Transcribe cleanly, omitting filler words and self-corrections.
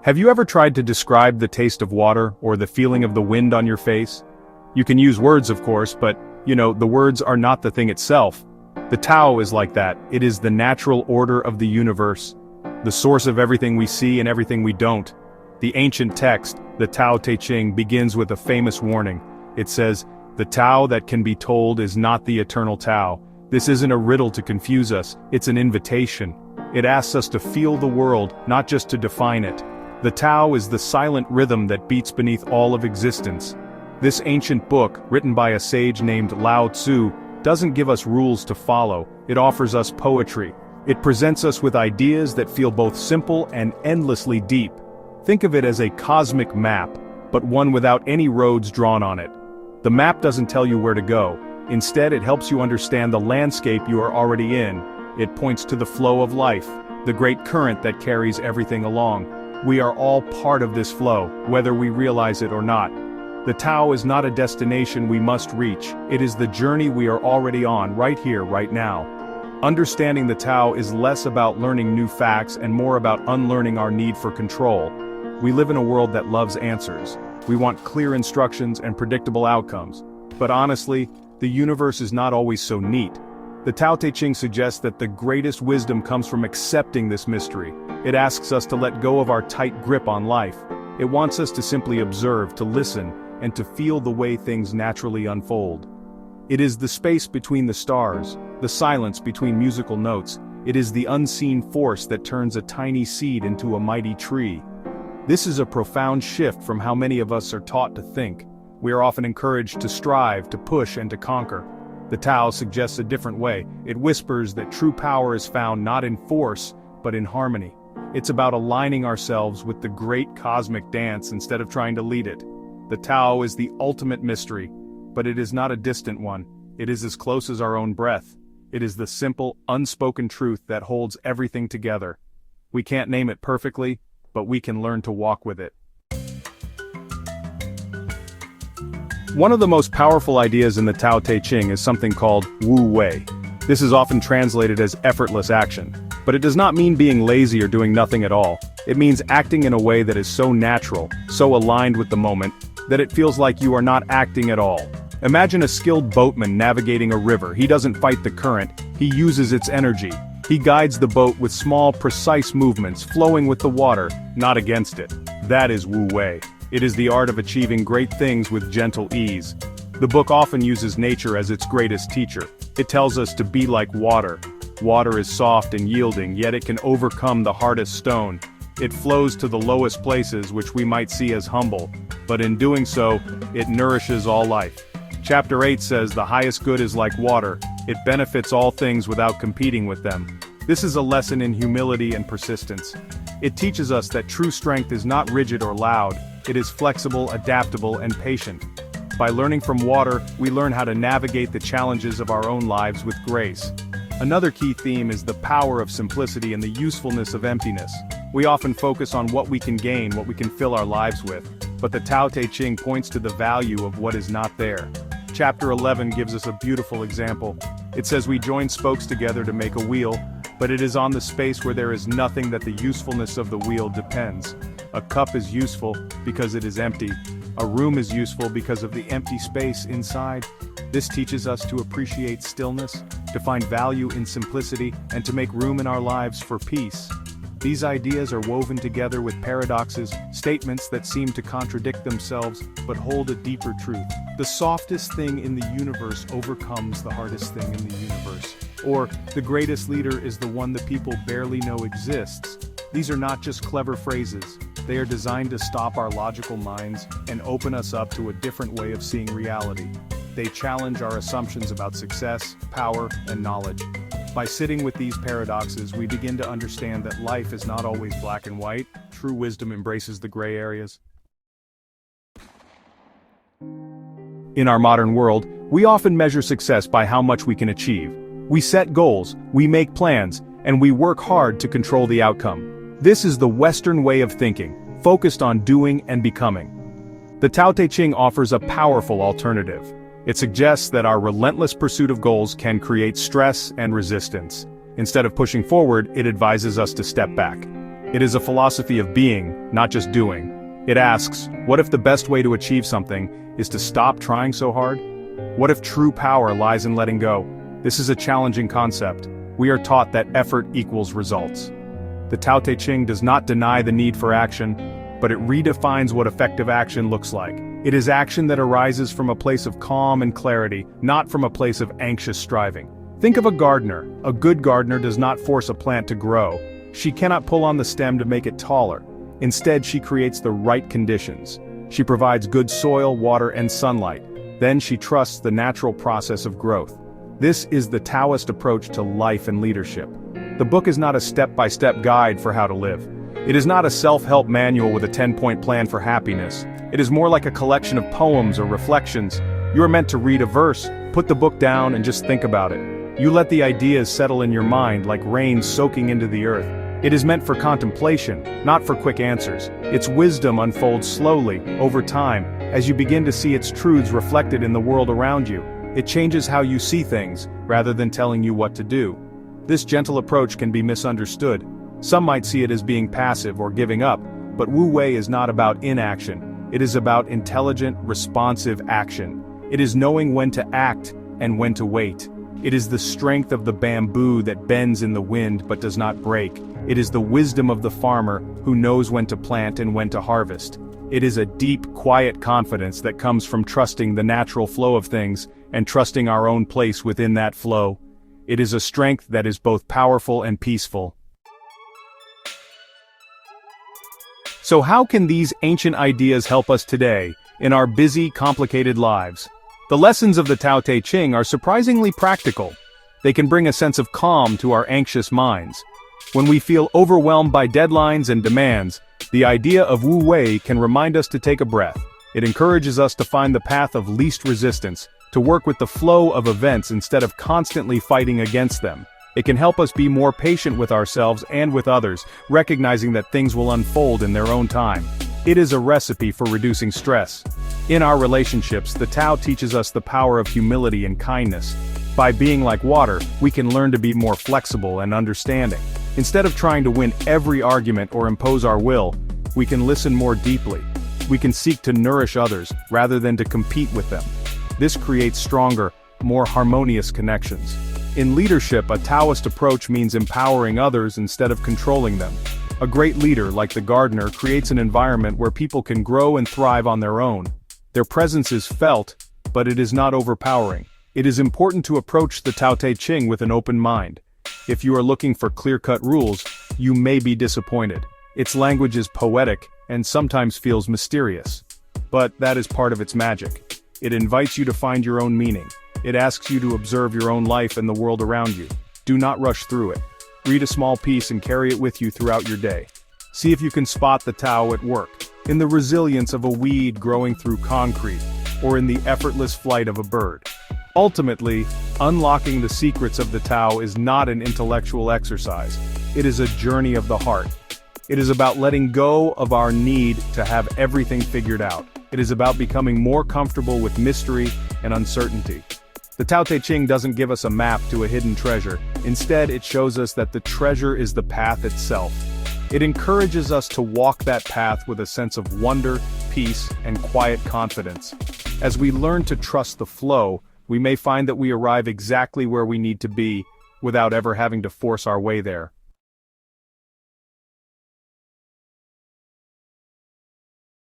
Have you ever tried to describe the taste of water or the feeling of the wind on your face? You can use words, of course, but, the words are not the thing itself. The Tao is like that. It is the natural order of the universe, the source of everything we see and everything we don't. The ancient text, the Tao Te Ching, begins with a famous warning. It says, "The Tao that can be told is not the eternal Tao." This isn't a riddle to confuse us, it's an invitation. It asks us to feel the world, not just to define it. The Tao is the silent rhythm that beats beneath all of existence. This ancient book, written by a sage named Lao Tzu, doesn't give us rules to follow, it offers us poetry. It presents us with ideas that feel both simple and endlessly deep. Think of it as a cosmic map, but one without any roads drawn on it. The map doesn't tell you where to go. Instead, it helps you understand the landscape you are already in. It points to the flow of life, the great current that carries everything along. We are all part of this flow, whether we realize it or not. The Tao is not a destination we must reach, it is the journey we are already on, right here, right now. Understanding the Tao is less about learning new facts and more about unlearning our need for control. We live in a world that loves answers. We want clear instructions and predictable outcomes. But honestly, the universe is not always so neat. The Tao Te Ching suggests that the greatest wisdom comes from accepting this mystery. It asks us to let go of our tight grip on life. It wants us to simply observe, to listen, and to feel the way things naturally unfold. It is the space between the stars, the silence between musical notes. It is the unseen force that turns a tiny seed into a mighty tree. This is a profound shift from how many of us are taught to think. We are often encouraged to strive, to push, and to conquer. The Tao suggests a different way. It whispers that true power is found not in force, but in harmony. It's about aligning ourselves with the great cosmic dance instead of trying to lead it. The Tao is the ultimate mystery, but it is not a distant one. It is as close as our own breath. It is the simple, unspoken truth that holds everything together. We can't name it perfectly, but we can learn to walk with it. One of the most powerful ideas in the Tao Te Ching is something called Wu Wei. This is often translated as effortless action. But it does not mean being lazy or doing nothing at all. It means acting in a way that is so natural, so aligned with the moment, that it feels like you are not acting at all. Imagine a skilled boatman navigating a river. He doesn't fight the current, he uses its energy. He guides the boat with small, precise movements, flowing with the water, not against it. That is Wu Wei. It is the art of achieving great things with gentle ease. The book often uses nature as its greatest teacher. It tells us to be like water. Water is soft and yielding, yet it can overcome the hardest stone. It flows to the lowest places, which we might see as humble, but in doing so, it nourishes all life. Chapter 8 says the highest good is like water. It benefits all things without competing with them. This is a lesson in humility and persistence. It teaches us that true strength is not rigid or loud, it is flexible, adaptable, and patient. By learning from water, we learn how to navigate the challenges of our own lives with grace. Another key theme is the power of simplicity and the usefulness of emptiness. We often focus on what we can gain, what we can fill our lives with, but the Tao Te Ching points to the value of what is not there. Chapter 11 gives us a beautiful example. It says we join spokes together to make a wheel, but it is on the space where there is nothing that the usefulness of the wheel depends. A cup is useful because it is empty. A room is useful because of the empty space inside. This teaches us to appreciate stillness, to find value in simplicity, and to make room in our lives for peace. These ideas are woven together with paradoxes, statements that seem to contradict themselves, but hold a deeper truth. The softest thing in the universe overcomes the hardest thing in the universe. Or, the greatest leader is the one the people barely know exists. These are not just clever phrases. They are designed to stop our logical minds and open us up to a different way of seeing reality. They challenge our assumptions about success, power, and knowledge. By sitting with these paradoxes, we begin to understand that life is not always black and white. True wisdom embraces the gray areas. In our modern world, we often measure success by how much we can achieve. We set goals, we make plans, and we work hard to control the outcome. This is the Western way of thinking, focused on doing and becoming. The Tao Te Ching offers a powerful alternative. It suggests that our relentless pursuit of goals can create stress and resistance. Instead of pushing forward, it advises us to step back. It is a philosophy of being, not just doing. It asks, what if the best way to achieve something is to stop trying so hard? What if true power lies in letting go? This is a challenging concept. We are taught that effort equals results. The Tao Te Ching does not deny the need for action, but it redefines what effective action looks like. It is action that arises from a place of calm and clarity, not from a place of anxious striving. Think of a gardener. A good gardener does not force a plant to grow. She cannot pull on the stem to make it taller. Instead, she creates the right conditions. She provides good soil, water, and sunlight. Then she trusts the natural process of growth. This is the Taoist approach to life and leadership. The book is not a step-by-step guide for how to live. It is not a self-help manual with a 10-point plan for happiness. It is more like a collection of poems or reflections. You are meant to read a verse, put the book down, and just think about it. You let the ideas settle in your mind like rain soaking into the earth. It is meant for contemplation, not for quick answers. Its wisdom unfolds slowly, over time, as you begin to see its truths reflected in the world around you. It changes how you see things, rather than telling you what to do. This gentle approach can be misunderstood. Some might see it as being passive or giving up, but Wu Wei is not about inaction. It is about intelligent, responsive action. It is knowing when to act and when to wait. It is the strength of the bamboo that bends in the wind but does not break. It is the wisdom of the farmer who knows when to plant and when to harvest. It is a deep, quiet confidence that comes from trusting the natural flow of things and trusting our own place within that flow. It is a strength that is both powerful and peaceful. So how can these ancient ideas help us today, in our busy, complicated lives? The lessons of the Tao Te Ching are surprisingly practical. They can bring a sense of calm to our anxious minds. When we feel overwhelmed by deadlines and demands, the idea of Wu Wei can remind us to take a breath. It encourages us to find the path of least resistance, to work with the flow of events instead of constantly fighting against them. It can help us be more patient with ourselves and with others, recognizing that things will unfold in their own time. It is a recipe for reducing stress. In our relationships, the Tao teaches us the power of humility and kindness. By being like water, we can learn to be more flexible and understanding. Instead of trying to win every argument or impose our will, we can listen more deeply. We can seek to nourish others, rather than to compete with them. This creates stronger, more harmonious connections. In leadership, a Taoist approach means empowering others instead of controlling them. A great leader, like the gardener, creates an environment where people can grow and thrive on their own. Their presence is felt, but it is not overpowering. It is important to approach the Tao Te Ching with an open mind. If you are looking for clear-cut rules, you may be disappointed. Its language is poetic and sometimes feels mysterious. But that is part of its magic. It invites you to find your own meaning. It asks you to observe your own life and the world around you. Do not rush through it. Read a small piece and carry it with you throughout your day. See if you can spot the Tao at work, in the resilience of a weed growing through concrete, or in the effortless flight of a bird. Ultimately, unlocking the secrets of the Tao is not an intellectual exercise. It is a journey of the heart. It is about letting go of our need to have everything figured out. It is about becoming more comfortable with mystery and uncertainty. The Tao Te Ching doesn't give us a map to a hidden treasure. Instead, it shows us that the treasure is the path itself. It encourages us to walk that path with a sense of wonder, peace, and quiet confidence. As we learn to trust the flow, we may find that we arrive exactly where we need to be, without ever having to force our way there.